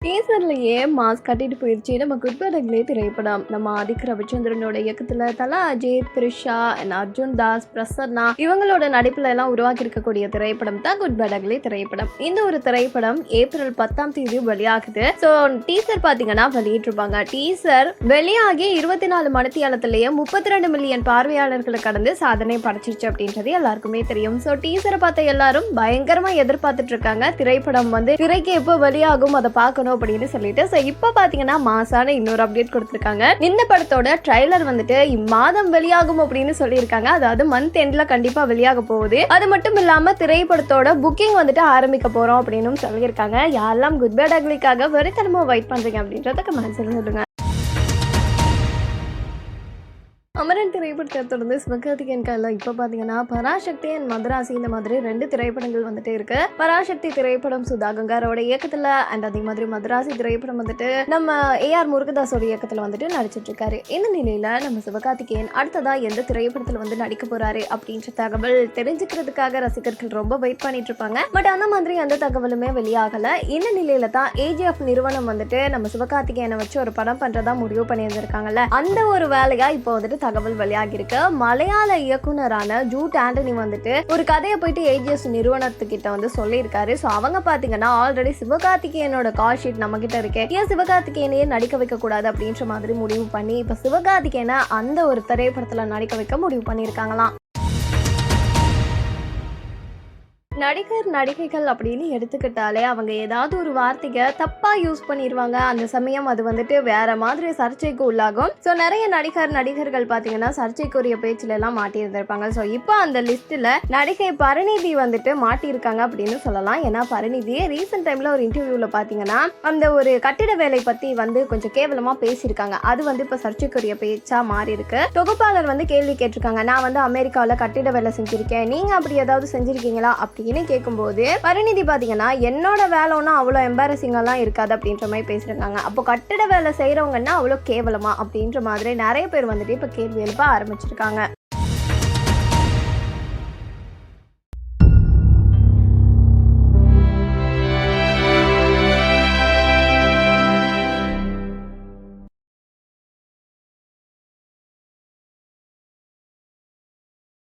டீசர்லயே mass கட்டிட்டு போயிருச்சு நம்ம குட்படங்களே திரைப்படம். நம்ம ஆதிக் ரவிச்சந்திரனோட இயக்கத்துல தலா அஜய், த்ரிஷா, அர்ஜுன் தாஸ், பிரசன்னா இவங்களோட நடிப்புல எல்லாம் உருவாக்கி இருக்கக்கூடிய திரைப்படம் தான் குட்படங்களே திரைப்படம். இந்த ஒரு திரைப்படம் ஏப்ரல் 10 வெளியாகுது. ஸோ டீசர் பாத்தீங்கன்னா வெளியிட்டிருப்பாங்க. டீசர் வெளியாகி 24 மணித்தியாலத்திலேயே 32 மில்லியன் பார்வையாளர்களை கடந்து சாதனை படைச்சிருச்சு அப்படின்றது எல்லாருக்குமே தெரியும். ஸோ டீசரை பார்த்த எல்லாரும் பயங்கரமா எதிர்பார்த்துட்டு இருக்காங்க. திரைப்படம் திரைக்கு எப்போ வெளியாகும் அதை பார்க்கணும் அப்படின்னு சொல்லிட்டு இப்ப பாத்தீங்கன்னா மாசான இன்னொரு அப்டேட் கொடுத்திருக்காங்க. இந்த படத்தோட ட்ரைலர் இம்மாதம் வெளியாகும் அப்படின்னு சொல்லியிருக்காங்க. அதாவது மந்த் எண்ட்ல கண்டிப்பா வெளியாக போகுது. அது மட்டும் இல்லாம திரைப்படத்தோட புக்கிங் ஆரம்பிக்க போறோம் அப்படின்னு சொல்லியிருக்காங்க. யாரெல்லாம் குட் பேட் அக்லிக்காக வெறித்தனமா வெயிட் பண்றீங்க அப்படின்றத கமெண்ட்ஸ்ல சொல்லுங்க. அமரன் திரைப்படத்தை தொடர்ந்து சிவகார்த்திகேயன் கையில் இப்போ பார்த்தீங்கன்னா பராசக்தி அண்ட் மதராசி இந்த மாதிரி 2 திரைப்படங்கள் இருக்கு. பராசக்தி திரைப்படம் சுதா கங்காரோட இயக்கத்தில் அண்ட் அதே மாதிரி மதராசி திரைப்படம் நம்ம ஏஆர் முருகதாஸோட இயக்கத்தில் நடிச்சிட்டு இருக்காரு. இந்த நிலையில நம்ம சிவகார்த்திகேயன் அடுத்ததா எந்த திரைப்படத்தில் நடிக்க போறாரு அப்படின்ற தகவல் தெரிஞ்சுக்கிறதுக்காக ரசிகர்கள் ரொம்ப வெயிட் பண்ணிட்டு இருப்பாங்க. பட் அந்த மாதிரி எந்த தகவலுமே வெளியாகல. இந்த நிலையில தான் ஏஜிஎஃப் நிறுவனம் நம்ம சிவகார்த்திகேயனை வச்சு ஒரு படம் பண்றதா முடிவு பண்ணியிருந்திருக்காங்கல்ல. அந்த ஒரு வேலையா இப்போ தகவல் வெளியாகி இருக்கு. மலையாள இயக்குனரான ஜூட் ஆண்டனி ஒரு கதையை போயிட்டு ஏஜிஎஸ் நிறுவனத்துக்கிட்ட சொல்லியிருக்காரு. ஸோ அவங்க பாத்தீங்கன்னா ஆல்ரெடி சிவகார்த்திகேயனோட கால் ஷீட் நம்ம கிட்ட இருக்கு, ஏன் சிவகார்த்திகேயனையே நடிக்க வைக்க கூடாது அப்படின்ற மாதிரி முடிவு பண்ணி இப்ப சிவகார்த்திகேயனை அந்த ஒரு திரைப்படத்துல நடிக்க வைக்க முடிவு பண்ணியிருக்காங்களாம். நடிகர் நடிகைகள் அப்படின்னு எடுத்துக்கிட்டாலே அவங்க ஏதாவது ஒரு வார்த்தையை தப்பா யூஸ் பண்ணிடுவாங்க. அந்த சமயம் அது வேற மாதிரி சர்ச்சைக்கு உள்ளாகும். ஸோ நிறைய நடிகர்கள் பார்த்தீங்கன்னா சர்ச்சைக்குரிய பேச்சுல எல்லாம் மாட்டியிருந்திருப்பாங்க. ஸோ இப்போ அந்த லிஸ்ட்ல நடிகை பரிணிதி மாட்டியிருக்காங்க அப்படின்னு சொல்லலாம். ஏன்னா பரிணிதியே ரீசெண்ட் டைம்ல ஒரு இன்டர்வியூல பார்த்தீங்கன்னா அந்த ஒரு கட்டிட வேலை பத்தி கொஞ்சம் கேவலமா பேசியிருக்காங்க. அது இப்போ சர்ச்சைக்குரிய பேச்சா மாறி இருக்கு. தொகுப்பாளர் கேள்வி கேட்டிருக்காங்க, நான் அமெரிக்காவில் கட்டிட வேலை செஞ்சிருக்கேன், நீங்க அப்படி ஏதாவது செஞ்சிருக்கீங்களா அப்படின்னு கேட்கும்போது பரிணிதி பாத்தீங்கன்னா என்னோட வேலை ஒன்றும் அவ்வளோ எம்பாரசிங்கெல்லாம் இருக்காது அப்படின்ற மாதிரி பேசிருக்காங்க. அப்போ கட்டிட வேலை செய்யறவங்கன்னா அவ்வளோ கேவலமா அப்படின்ற மாதிரி நிறைய பேர் இப்ப கேள்வி எழுப்ப ஆரம்பிச்சிருக்காங்க.